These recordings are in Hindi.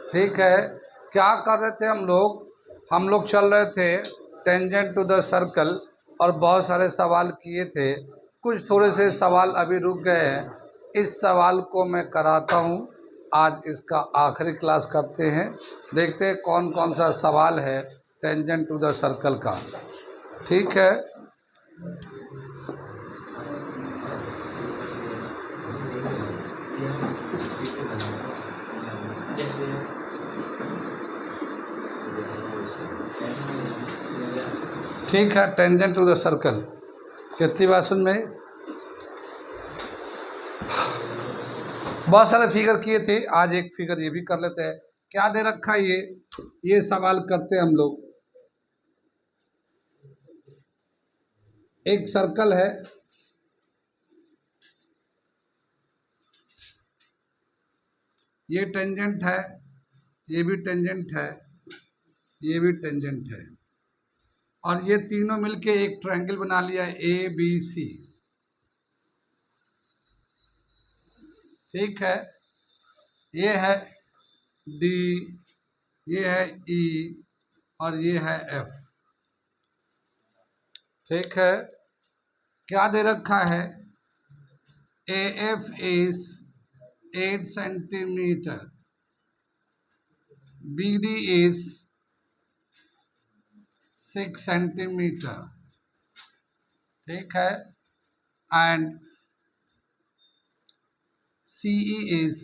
ठीक है, क्या कर रहे थे हम लोग चल रहे थे टेंजेंट टू द सर्कल और बहुत सारे सवाल किए थे। कुछ थोड़े से सवाल अभी रुक गए हैं। इस सवाल को मैं कराता हूँ। आज इसका आखिरी क्लास करते हैं। देखते हैं कौन कौन सा सवाल है टेंजेंट टू द सर्कल का। ठीक है, ठीक है। टेंजेंट टू द सर्कल कितनी बात सुन में बहुत सारे फिगर किए थे। आज एक फिगर ये भी कर लेते हैं। क्या दे रखा है ये सवाल करते हैं हम लोग। एक सर्कल है, ये टेंजेंट है, ये भी टेंजेंट है, ये भी टेंजेंट है, और ये तीनों मिलके एक ट्रायंगल बना लिया ए बी सी। ठीक है, ये है डी, ये है ई और ये है एफ। ठीक है, क्या दे रखा है? A F is 8 centimetre, B D is 6 centimetre. ठीक है, and CE is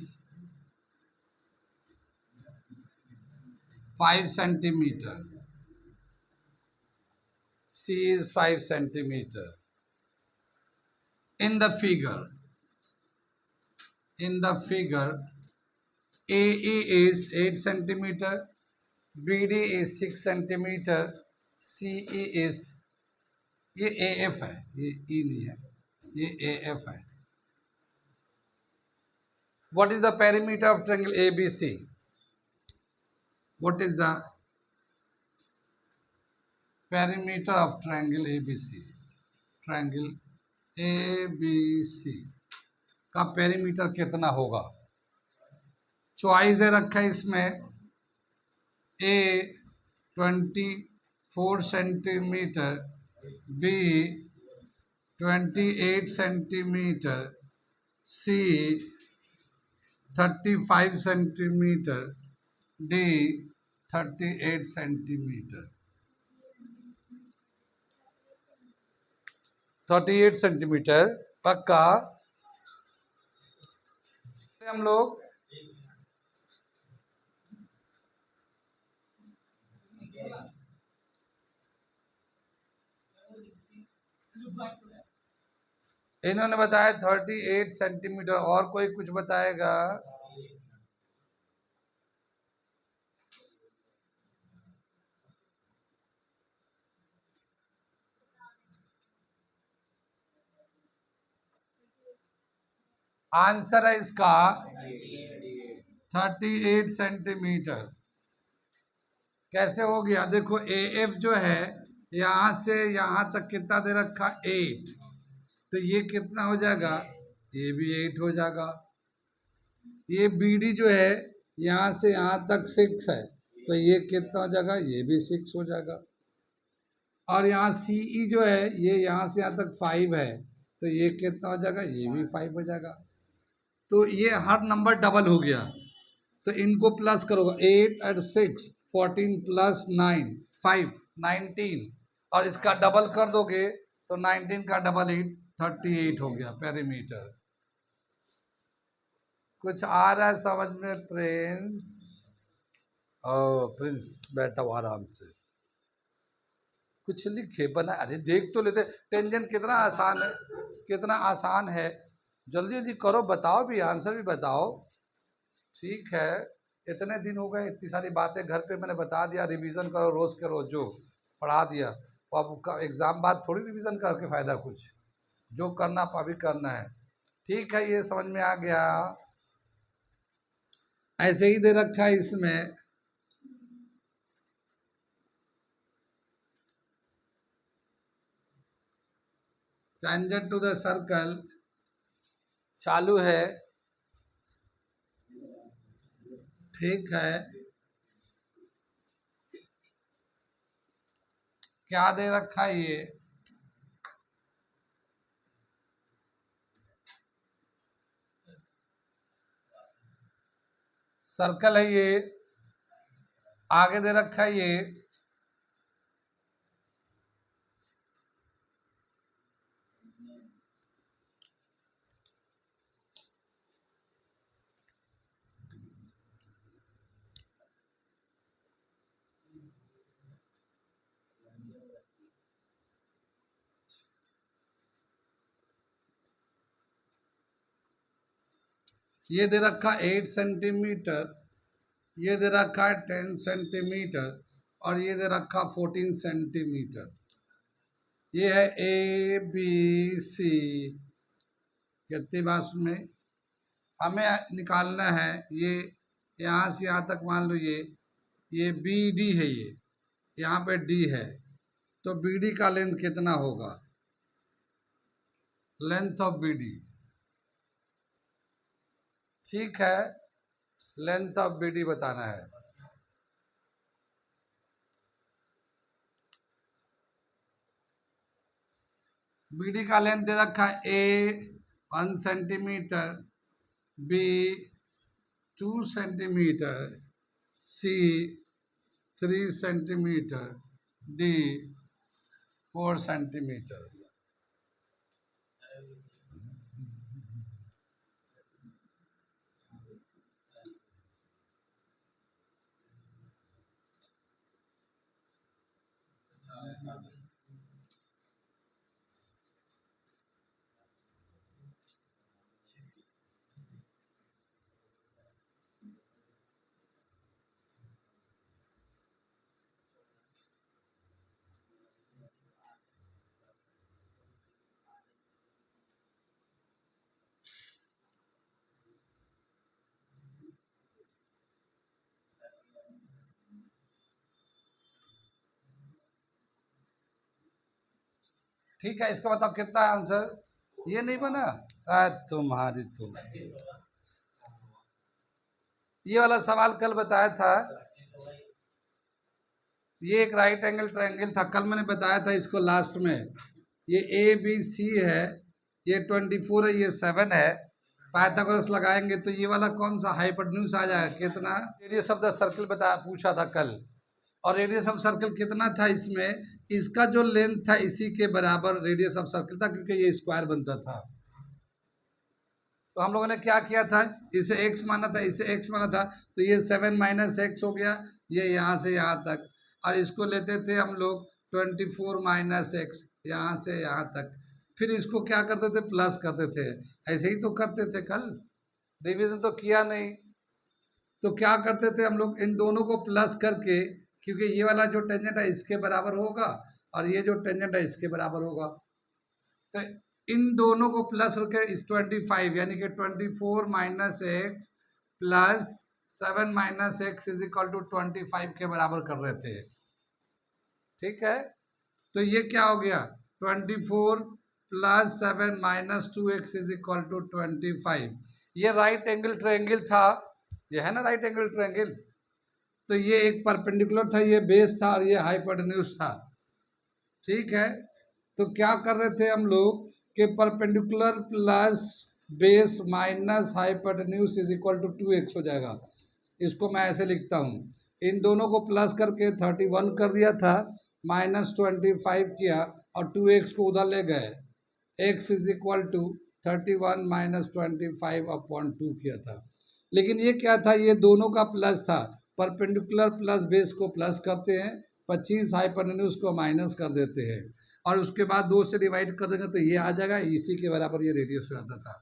5 centimeter. C is 5 centimeter. In the figure, AE is 8 centimeter, BD is 6 centimeter, CE is, ये AF है, ये E नहीं है, ये AF है. What is the perimeter of triangle ABC? What is the perimeter of triangle ABC? Triangle ABC का पेरीमीटर कितना होगा? चॉइस दे रखा है इसमें। A 24 centimetre, B 28 centimetre, C 35 centimetre, D 38 centimetre. 38 centimetre पक्का। हम लोग इन्होंने बताया 38 सेंटीमीटर, और कोई कुछ बताएगा? आंसर है इसका 38 सेंटीमीटर। कैसे हो गया? देखो AF जो है यहां से यहां तक कितना दे रखा? 8, तो ये कितना हो जाएगा? ये भी 8 हो जाएगा। ये BD जो है यहां से यहां तक 6 है, तो ये कितना हो जाएगा? ये भी 6 हो जाएगा। और यहाँ CE जो है ये यहाँ से यहाँ तक 5 है, तो ये कितना हो जाएगा? ये भी 5 हो जाएगा। तो ये हर नंबर डबल हो गया, तो इनको प्लस करोगे। 8 और 6 14 प्लस 9 5 19, और इसका डबल कर दोगे तो 19 का डबल 8 38 हो गया पेरीमीटर। कुछ आ रहा है समझ में प्रिंस? प्रिंस बैठा हुआ आराम से, कुछ लिखे बना। अरे देख तो लेते, टेंजेंट कितना आसान है, कितना आसान है। जल्दी जल्दी करो, बताओ भी, आंसर भी बताओ। ठीक है, इतने दिन हो गए, इतनी सारी बातें घर पे मैंने बता दिया। रिवीजन करो, रोज के रोज जो पढ़ा दिया। तो अब एग्जाम बाद थोड़ी रिवीजन करके फायदा कुछ, जो करना अभी करना है। ठीक है, ये समझ में आ गया। ऐसे ही दे रखा है इसमें, टेंजेंट टू द सर्कल चालू है। ठीक है, क्या दे रखा है ये? सर्कल है ये, आगे दे रखा है ये दे रखा 8 सेंटीमीटर, ये दे रखा है 10 सेंटीमीटर और ये दे रखा 14 सेंटीमीटर। ये है ए बी सी। कितनी बात में हमें निकालना है ये, यहाँ से यहाँ तक मान लो ये बी डी है, ये यहाँ पे डी है, तो बी डी का लेंथ कितना होगा? लेंथ ऑफ बी डी, ठीक है, लेंथ ऑफ बी डी बताना है। बी डी का लेंथ दे रखा है ए 1 सेंटीमीटर, बी 2 सेंटीमीटर, सी 3 सेंटीमीटर, डी 4 सेंटीमीटर। ठीक है, इसका बताओ कितना है आंसर? ये नहीं बना? तुम्हारी तुम, ये वाला सवाल कल बताया था, ये एक राइट एंगल ट्रायंगल था, कल मैंने बताया था इसको लास्ट में। ये ए बी सी है, ये 24 है, ये 7 है। पाइथागोरस लगाएंगे तो ये वाला कौन सा हाइपोटेन्यूज आ जाएगा? कितना? रेडियस ऑफ द सर्कल बता पूछा था कल, और रेडियस ऑफ सर्कल कितना था इसमें? इसका जो लेंथ था इसी के बराबर रेडियस ऑफ सर्कल था, क्योंकि ये स्क्वायर बनता था। तो हम लोगों ने क्या किया था, इसे x माना था, इसे x माना था, तो ये 7 माइनस एक्स हो गया, ये यहाँ से यहाँ तक, और इसको लेते थे हम लोग 24 माइनस एक्स, यहाँ से यहाँ तक, फिर इसको क्या करते थे? प्लस करते थे। ऐसे ही तो करते थे कल, डिवीजन तो किया नहीं। तो क्या करते थे हम लोग? इन दोनों को प्लस करके, क्योंकि ये वाला जो टेंजेंट है इसके बराबर होगा और ये जो टेंजेंट है इसके बराबर होगा, तो इन दोनों को प्लस करके इस 25 यानी कि 24 minus X plus 7 minus X is equal to 25 के बराबर कर रहे थे। ठीक है, तो ये क्या हो गया? 24 plus 7 minus 2x is equal to 25। ये राइट एंगल ट्रायंगल था, ये है ना राइट एंगल ट्रायंगल। तो ये एक परपेंडिकुलर था, ये बेस था, और ये हाइपोटेन्यूज था। ठीक है, तो क्या कर रहे थे हम लोग कि perpendicular plus base minus hypotenuse is equal to 2x हो जाएगा। इसको मैं ऐसे लिखता हूँ, इन दोनों को प्लस करके 31 कर दिया था, माइनस 25 किया और 2x को उधर ले गए, x is equal to 31 minus 25 upon 2 किया था। लेकिन ये क्या था? ये दोनों का प्लस था, परपेंडिकुलर प्लस बेस को प्लस करते हैं, 25 हाइपोटेन्यूज को माइनस कर देते हैं, और उसके बाद 2 से डिवाइड कर देंगे तो ये आ जाएगा, इसी के बराबर ये रेडियस हो जाता था।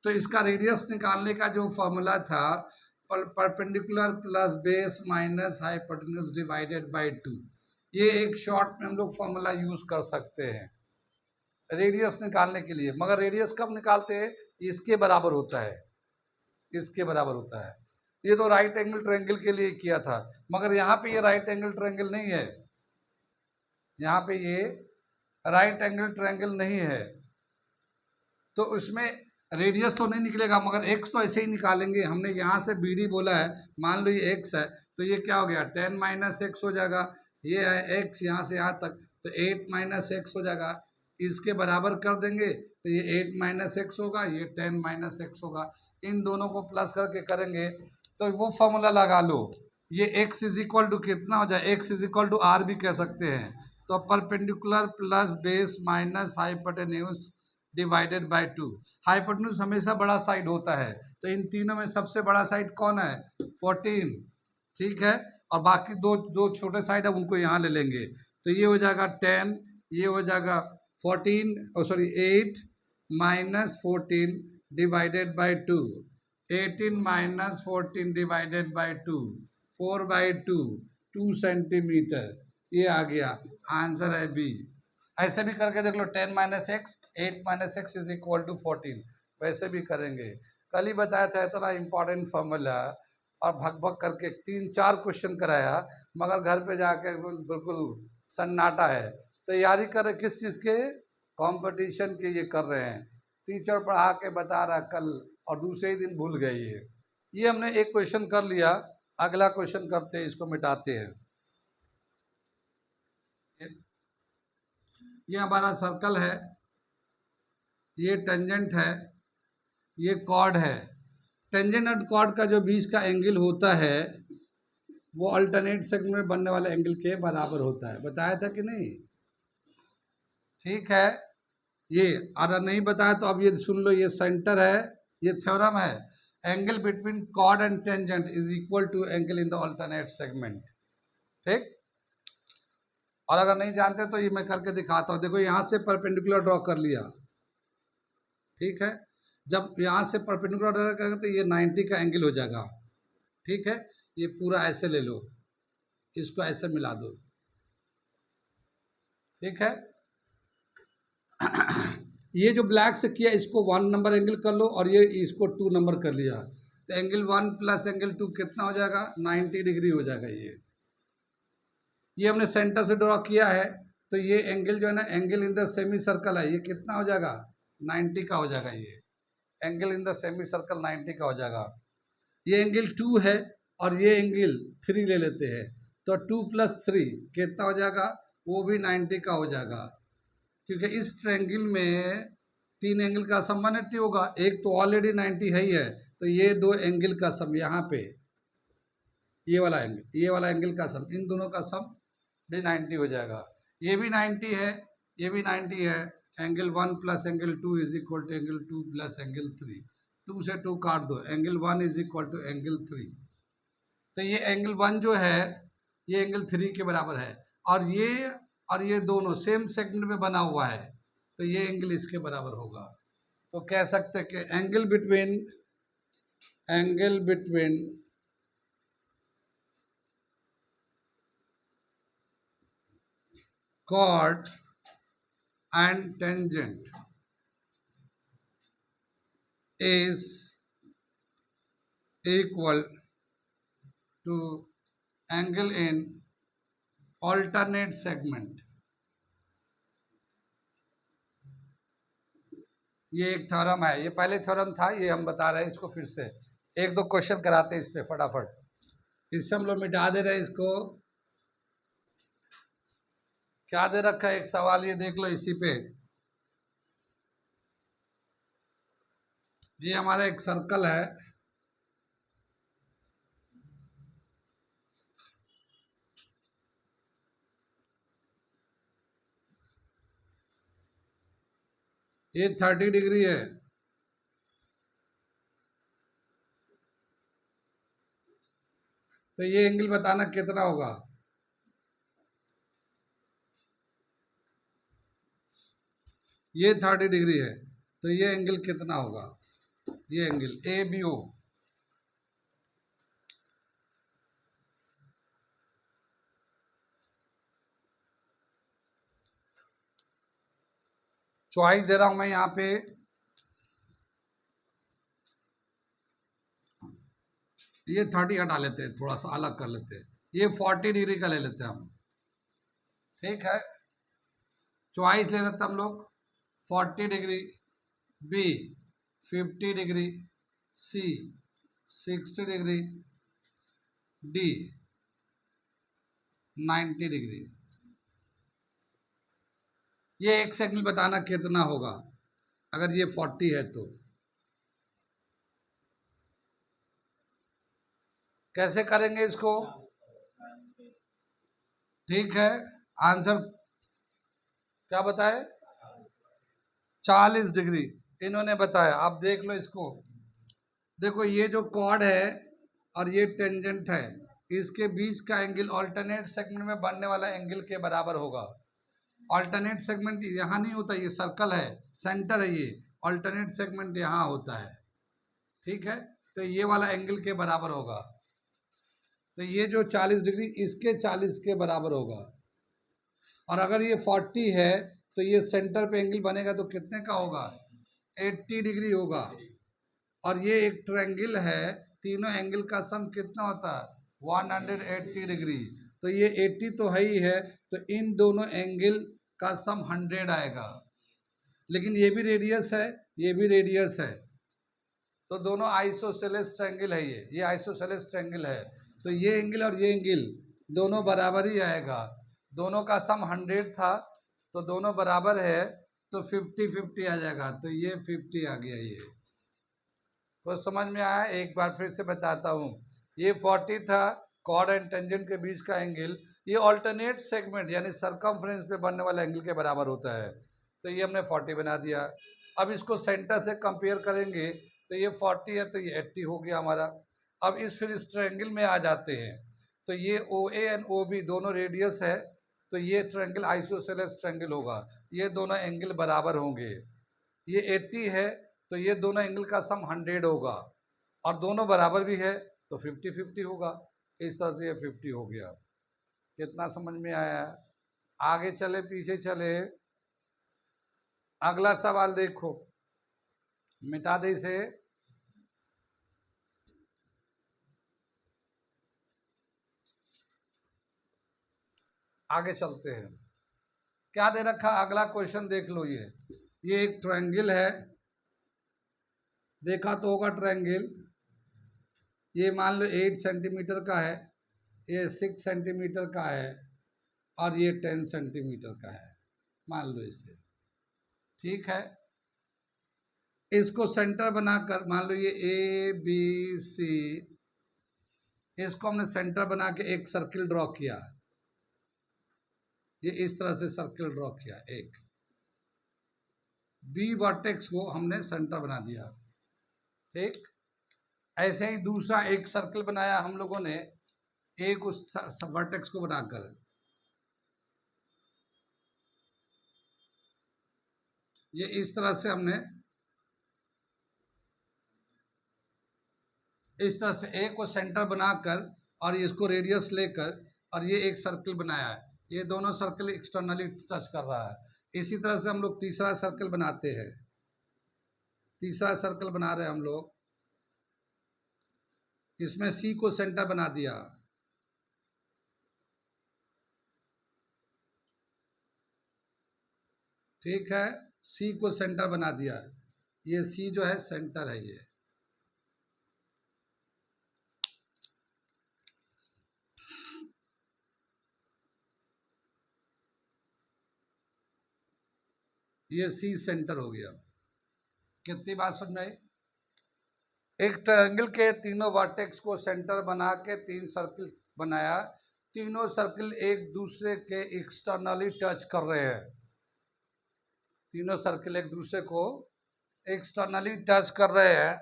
तो इसका रेडियस निकालने का जो फॉर्मूला था, perpendicular plus base minus hypotenuse divided by 2, ये एक शॉर्ट में हम लोग फॉर्मूला यूज कर सकते हैं रेडियस निकालने के लिए। मगर रेडियस कब निकालते हैं? इसके बराबर होता है, इसके बराबर होता है। ये तो राइट एंगल ट्रायंगल के लिए किया था, मगर यहाँ पे ये राइट एंगल ट्रायंगल नहीं है, यहाँ पे ये राइट एंगल ट्रायंगल नहीं है, तो उसमें रेडियस तो नहीं निकलेगा मगर एक्स तो ऐसे ही निकालेंगे। हमने यहाँ से बी डी बोला है, मान लो ये एक्स है तो ये क्या हो गया 10 माइनस एक्स हो जाएगा। ये है एक्स यहाँ से यहाँ तक तो 8 माइनस एक्स हो जाएगा। इसके बराबर कर देंगे तो ये 8 माइनस एक्स होगा, ये 10 माइनस एक्स होगा। इन दोनों को प्लस करके करेंगे तो वो फॉर्मूला लगा लो। ये x इज इक्वल टू कितना हो जाए, x is equal to R भी कह सकते हैं। तो perpendicular plus base minus hypotenuse divided by 2। Hypotenuse हमेशा बड़ा साइड होता है तो इन तीनों में सबसे बड़ा साइड कौन है 14, ठीक है। और बाकी दो दो छोटे साइड है उनको यहाँ ले लेंगे तो ये हो जाएगा 10, ये हो जाएगा 14 sorry 8 minus 14 divided by 2, 18 minus 14 divided by 2, 4/2, 2 centimetre. ये आ गया आंसर है बी। ऐसे भी करके देख लो 10 minus X 8 minus X is equal to 14, वैसे भी करेंगे। कल ही बताया था इतना इम्पोर्टेंट फॉर्मूला और भग भग करके 3-4 क्वेश्चन कराया मगर घर पे जाके बिल्कुल सन्नाटा है। तैयारी कर रहे किस चीज़ के, कंपटीशन के ये कर रहे हैं। टीचर पढ़ा के बता रहा कल और दूसरे ही दिन भूल गए। ये हमने एक क्वेश्चन कर लिया, अगला क्वेश्चन करते हैं, इसको मिटाते हैं। ये हमारा सर्कल है, ये टेंजेंट है, ये कॉर्ड है। टेंजेंट और कॉर्ड का जो बीच का एंगल होता है वो अल्टरनेट सेगमेंट में बनने वाले एंगल के बराबर होता है। बताया था कि नहीं, ठीक है। ये अगर नहीं बताया तो अब ये सुन लो, ये सेंटर है, ये थ्योरम है। Angle between chord and tangent is equal to angle in the alternate segment, ठीक। और अगर नहीं जानते तो ये मैं करके दिखाता हूँ। देखो यहाँ से परपेंडिकुलर ड्रॉ कर लिया, ठीक है। जब यहाँ से परपेंडिकुलर ड्रॉ करेंगे तो ये 90 का एंगल हो जाएगा, ठीक है। ये पूरा ऐसे ले लो, इसको ऐसे मिला दो, ठीक है। ये जो ब्लैक से किया इसको 1 नंबर एंगल कर लो और ये इसको 2 नंबर कर लिया तो एंगल 1 प्लस एंगल 2 कितना हो जाएगा 90 डिग्री हो जाएगा। ये हमने सेंटर से ड्रॉ किया है तो ये एंगल जो है ना, angle in the semi circle है, ये कितना हो जाएगा 90 का हो जाएगा। ये angle in the semi circle 90 का हो जाएगा। ये एंगल 2 है और ये एंगल 3 ले लेते हैं तो 2 + 3 कितना हो जाएगा, वो भी 90 का हो जाएगा। क्योंकि इस ट्रायंगल में 3 एंगल का सम 180 होगा, एक तो ऑलरेडी 90 है ही है तो ये 2 एंगल का सम यहाँ पे ये वाला एंगल का सम, इन दोनों का सम भी 90 हो जाएगा। ये भी 90 है, ये भी 90 है। Angle 1 plus angle 2 is equal to angle 2 plus angle 3। 2 से 2 काट दो, angle 1 is equal to angle 3। तो ये एंगल 1 जो है ये एंगल 3 के बराबर है और ये दोनों सेम सेगमेंट में बना हुआ है तो ये एंगल इसके बराबर होगा। तो कह सकते हैं कि angle between chord and tangent is equal to angle in alternate segment। ये एक थ्योरम है, ये पहले थ्योरम था, ये हम बता रहे हैं इसको फिर से। एक दो क्वेश्चन कराते हैं इस पे फटाफट, इससे हम लोग मिटा दे रहे हैं इसको। क्या दे रखा है, एक सवाल ये देख लो इसी पे। ये हमारा एक सर्कल है, ये 30 डिग्री है तो ये एंगल बताना कितना होगा। ये 30 डिग्री है तो ये एंगल कितना होगा, ये एंगल ABO। चॉइस दे रहा हूं मैं यहाँ पे, ये 30 हटा लेते हैं, थोड़ा सा अलग कर लेते हैं, ये 40 डिग्री का ले लेते हैं हम, ठीक है। चॉइस ले लेते हैं हम लोग 40 डिग्री बी 50 डिग्री, सी 60 डिग्री, डी 90 डिग्री। ये एक एंगल बताना कितना होगा अगर ये 40 है तो। कैसे करेंगे इसको? ठीक है, आंसर क्या बताए? 40 डिग्री इन्होंने बताया। आप देख लो इसको, देखो ये जो कॉर्ड है और ये टेंजेंट है, इसके बीच का एंगल ऑल्टरनेट सेगमेंट में बनने वाला एंगल के बराबर होगा। ऑल्टरनेट सेगमेंट यहाँ नहीं होता, ये सर्कल है, सेंटर है ये, ऑल्टरनेट सेगमेंट यहाँ होता है। ठीक है, तो ये वाला एंगल के बराबर होगा। तो ये जो 40 डिग्री इसके 40 के बराबर होगा। और अगर ये 40 है तो ये सेंटर पे एंगल बनेगा तो कितने का होगा? 80 डिग्री होगा। और ये एक ट्रायंगल है, तीनों एंगल का सम कितना होता है? 180 डिग्री। तो ये 80 तो है ही है, तो इन दोनों एंगल का सम 100 आएगा। लेकिन ये भी रेडियस है, ये भी रेडियस है, तो दोनों आइसोसेलेस ट्रायंगल है। ये आइसोसेलेस ट्रायंगल है, तो ये एंगल और ये एंगल दोनों बराबर ही आएगा। दोनों का सम 100 था, तो दोनों बराबर है, तो 50-50 आ जाएगा। तो ये 50 आ गया। ये तो समझ में आया? एक बार फिर से बताता हूँ। ये 40 था, कॉर्ड एंड टेंजेंट के बीच का एंगल, ये ऑल्टरनेट सेगमेंट यानी सरकमफ्रेंस पे बनने वाले एंगल के बराबर होता है। तो ये हमने 40 बना दिया। अब इसको सेंटर से कंपेयर करेंगे, तो ये 40 है तो ये 80 हो गया हमारा। अब फिर इस ट्रायंगल में आ जाते हैं, तो ये OA एंड OB दोनों रेडियस है, तो ये ट्रायंगल आइसोसेलेस ट्रायंगल होगा। ये दोनों एंगल बराबर होंगे। ये 80 है, तो ये दोनों एंगल का सम 100 होगा, और दोनों बराबर भी है तो 50-50 होगा। इस तरह से ये 50 हो गया। कितना समझ में आया? आगे चले पीछे चले, अगला सवाल देखो, मिटा दे इसे। आगे चलते हैं, क्या दे रखा? अगला क्वेश्चन देख लो। ये एक ट्रायंगल है, देखा तो होगा ट्रायंगल। ये मान लो 8 सेंटीमीटर का है, ये 6 सेंटीमीटर का है, और ये 10 सेंटीमीटर का है, मान लो इसे। ठीक है, इसको सेंटर बनाकर, मान लो ये ABC, इसको हमने सेंटर बना के एक सर्किल ड्रॉ किया। ये इस तरह से सर्किल ड्रॉ किया। एक B वर्टेक्स को हमने सेंटर बना दिया। ठीक, ऐसे ही दूसरा एक सर्किल बनाया हम लोगों ने, एक उस वर्टेक्स को बनाकर। ये इस तरह से हमने, इस तरह से एक को सेंटर बनाकर और इसको रेडियस लेकर, और ये एक सर्किल बनाया है। ये दोनों सर्किल एक्सटर्नली टच कर रहा है। इसी तरह से हम लोग तीसरा सर्किल बनाते हैं। तीसरा सर्किल बना रहे हैं हम लोग, इसमें C को सेंटर बना दिया। ठीक है, C को सेंटर बना दिया। ये C जो है सेंटर है। ये C सेंटर हो गया। कितनी बात समझ में आई? एक ट्रायंगल के तीनों वर्टेक्स को सेंटर बना के 3 सर्किल बनाया। तीनों सर्किल एक दूसरे के एक्सटर्नली टच कर रहे हैं। तीनों सर्किल एक दूसरे को एक्सटर्नली टच कर रहे हैं।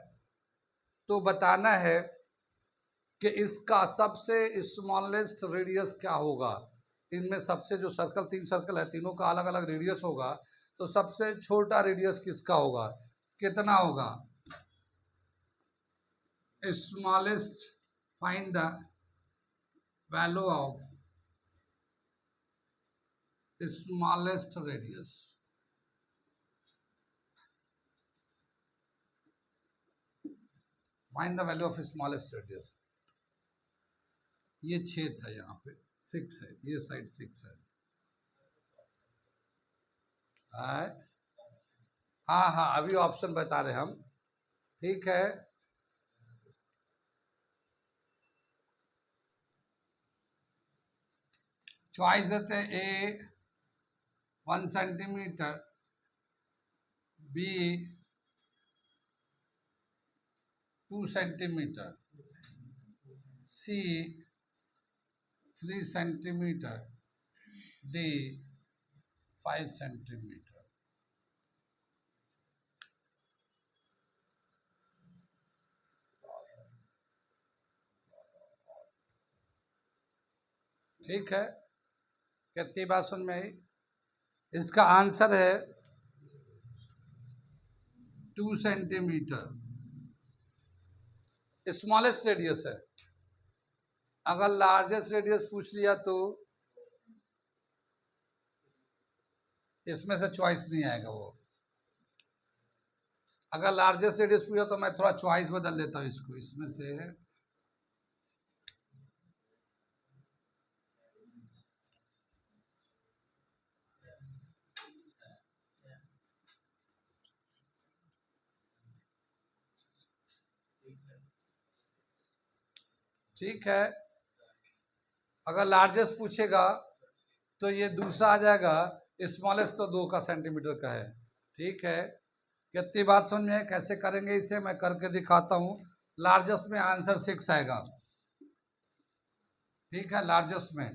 तो बताना है कि इसका सबसे स्मॉलेस्ट रेडियस क्या होगा। इनमें सबसे, जो सर्कल 3 सर्कल है, तीनों का अलग अलग रेडियस होगा, तो सबसे छोटा रेडियस किसका होगा? कितना होगा? Smallest, find the value of smallest radius. Find the value of smallest radius. ये 6 था, यहाँ पे 6 है, ये साइड 6 है। हाँ हाँ, अभी ऑप्शन बता रहे हम। ठीक है, चॉइस देते हैं ए 1 सेंटीमीटर, बी 2 सेंटीमीटर, सी 3 सेंटीमीटर, डी 5 सेंटीमीटर। ठीक है, कितनी बात सुन में आई? इसका आंसर है 2 सेंटीमीटर, स्मॉलेस्ट रेडियस है। अगर लार्जेस्ट रेडियस पूछ लिया तो इसमें से चॉइस नहीं आएगा वो। अगर लार्जेस्ट रेडियस पूछा तो मैं थोड़ा चॉइस बदल देता हूँ इसको, इसमें से ठीक है। अगर लार्जेस्ट पूछेगा तो ये दूसरा आ जाएगा, स्मॉलेस्ट तो 2 का सेंटीमीटर का है। ठीक है, कितनी बात समझ में है? कैसे करेंगे इसे मैं करके दिखाता हूँ। लार्जेस्ट में आंसर 6 आएगा। ठीक है, लार्जेस्ट में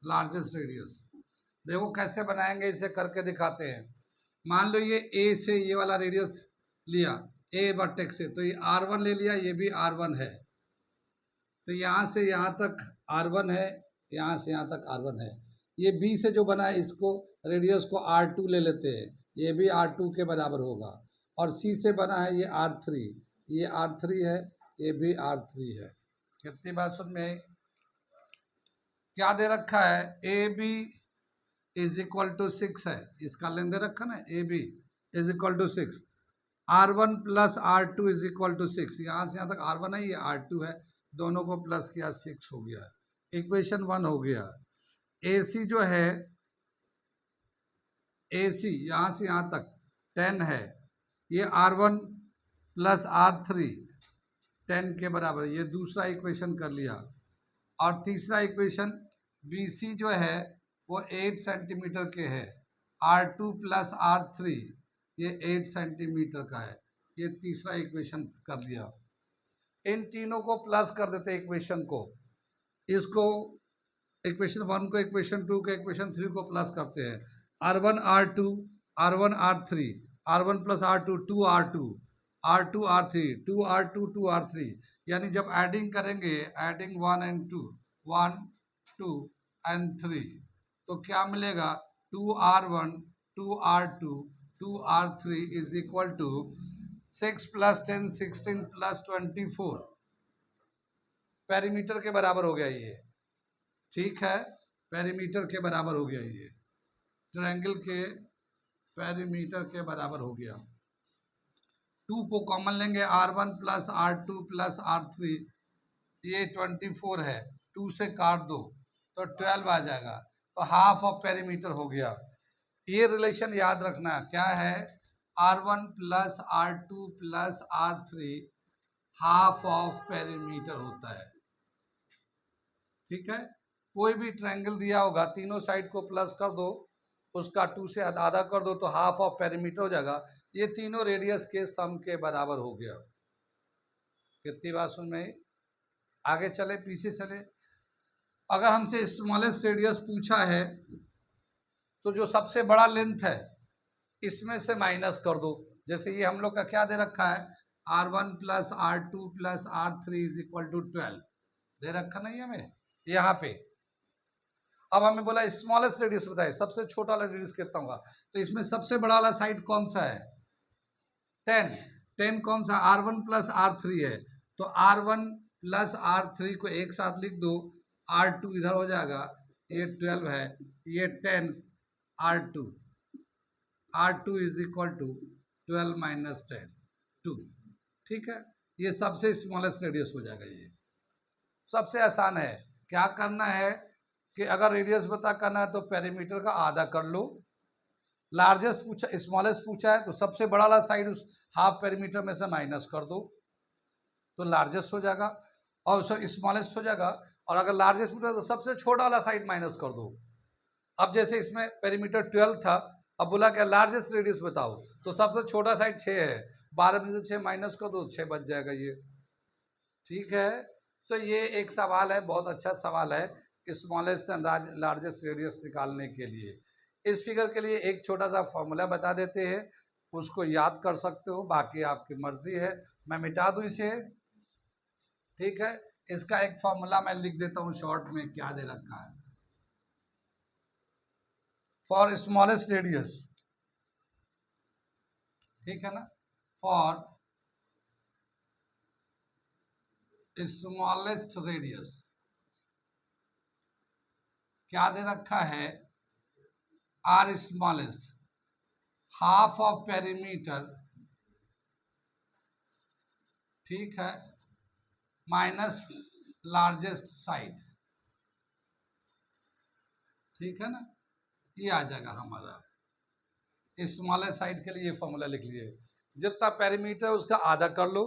लार्जेस्ट रेडियस देखो कैसे बनाएंगे, इसे करके दिखाते हैं। मान लो ये ए से ये वाला रेडियस लिया, ए वर्टेक्स से, तो ये R1 ले लिया, ये भी R1 है, तो यहाँ से यहाँ तक R1 है, यहाँ से यहाँ तक R1 है। ये B से जो बना है इसको रेडियस को R2 ले लेते हैं, ये भी R2 के बराबर होगा। और C से बना है ये R3, ये R3 है, ये भी R3 है। कितनी बात सुन में? क्या दे रखा है? A B is equal to 6 है, इसका लेंथ दे रखा ना, A B is equal to 6, R1 plus R2 is equal to 6। यहाँ से यहाँ तक R1 है, ये R2 है, दोनों को प्लस किया 6 हो गया। इक्वेशन 1 हो गया। AC जो है, AC यहाँ से यहाँ तक 10 है, ये R1 प्लस R3 10 के बराबर, ये दूसरा इक्वेशन कर लिया। और तीसरा इक्वेशन BC जो है वो 8 सेंटीमीटर के है, R2 प्लस R3 ये 8 सेंटीमीटर का है, ये तीसरा इक्वेशन कर लिया। इन तीनों को प्लस कर देते इक्वेशन को, इसको इक्वेशन 1 को इक्वेशन 2 को इक्वेशन 3 को प्लस करते हैं। R1 R2 R1 R3 R1 plus R2 2R2 R2 R3 2R2 2R3, यानी जब एडिंग करेंगे, एडिंग 1 and 2 1 2 and 3, तो क्या मिलेगा? 2R1 2R2 2R3 is equal to 6 plus 10 16 plus 24 perimeter के बराबर हो गया ये। ठीक है, पेरीमीटर के बराबर हो गया ये, ट्रायंगल के पेरीमीटर के बराबर हो गया। 2 को कॉमन लेंगे, R1 plus R2 plus R3 ये 24 है, 2 से काट दो तो 12 आ जाएगा, तो हाफ ऑफ पेरीमीटर हो गया। ये रिलेशन याद रखना, क्या है? R1 plus R2 plus R3 half of perimeter होता है। ठीक है, कोई भी ट्रायंगल दिया होगा, तीनों साइड को प्लस कर दो, उसका 2 से आधा कर दो, तो हाफ ऑफ पेरीमीटर हो जाएगा। ये तीनों रेडियस के सम के बराबर हो गया। कितनी बात सुन में? आगे चले पीछे चले। अगर हमसे स्मॉलेस्ट रेडियस पूछा है तो जो सबसे बड़ा लेंथ है इसमें से माइनस कर दो। जैसे ये हम लोग का क्या दे रखा है? R1 plus R2 plus R3 is equal to 12 दे रखा नहीं हमें यहाँ पे। अब हमें बोला स्मॉलेस्ट रेडियस बताए, सबसे छोटा वाला रेडियस कितना होगा, तो इसमें सबसे बड़ा वाला साइड कौन सा है? 10। 10 कौन सा? R1 प्लस R3 है, तो R1 प्लस R3 को एक साथ लिख दो, R2 इधर हो जाएगा, ये 12 है, ये 10 R2 R2 is equal to 12 minus 10 2। ठीक है, ये सबसे स्मॉलेस्ट रेडियस हो जाएगा। ये सबसे आसान है। क्या करना है कि अगर रेडियस पता करना है तो पेरीमीटर का आधा कर लो, लार्जेस्ट पूछा, स्मॉलेस्ट पूछा है, तो सबसे बड़ा वाला साइड उस हाफ पेरीमीटर में से माइनस कर दो तो लार्जेस्ट हो जाएगा, और सॉरी स्मॉलेस्ट हो जाएगा। और अगर लार्जेस्ट पूछा तो सबसे छोटा वाला साइड माइनस कर दो। अब जैसे इसमें पेरीमीटर 12 था, अब बोला क्या लार्जेस्ट रेडियस बताओ, तो सबसे छोटा साइड 6 है, 12 में से 6 माइनस कर दो, 6 बच जाएगा ये। ठीक है, तो ये एक सवाल है, बहुत अच्छा सवाल है, स्मॉलेस्ट एंड लार्जेस्ट रेडियस निकालने के लिए। इस फिगर के लिए एक छोटा सा फॉर्मूला बता देते हैं, उसको याद कर सकते हो, बाकी आपकी मर्जी है। मैं मिटा दूं इसे, ठीक है। इसका एक फॉर्मूला मैं लिख देता हूं शॉर्ट में, क्या दे रखा है फॉर स्मॉलेस्ट रेडियस, ठीक है ना, फॉर स्मॉलेस्ट रेडियस क्या दे रखा है, R smallest half of perimeter, ठीक है, माइनस लार्जेस्ट साइड, ठीक है ना, ये आ जाएगा हमारा। स्मॉलेस्ट साइड के लिए ये फॉर्मूला लिख लिए, जितना पेरीमीटर है उसका आधा कर लो,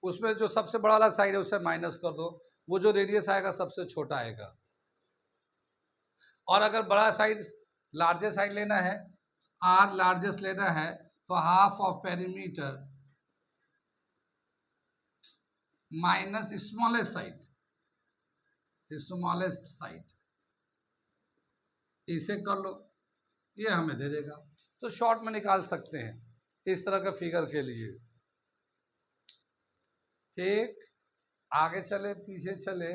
उसमें जो सबसे बड़ा वाला साइड है उसे माइनस कर दो, वो जो रेडियस आएगा सबसे छोटा आएगा। और अगर बड़ा साइड लार्जेस्ट साइड लेना है, आर लार्जेस्ट लेना है, तो half of perimeter minus smallest side, smallest side, इसे कर लो, ये हमें दे देगा। तो शॉर्ट में निकाल सकते हैं इस तरह का फिगर के लिए। ठीक, आगे चले पीछे चले,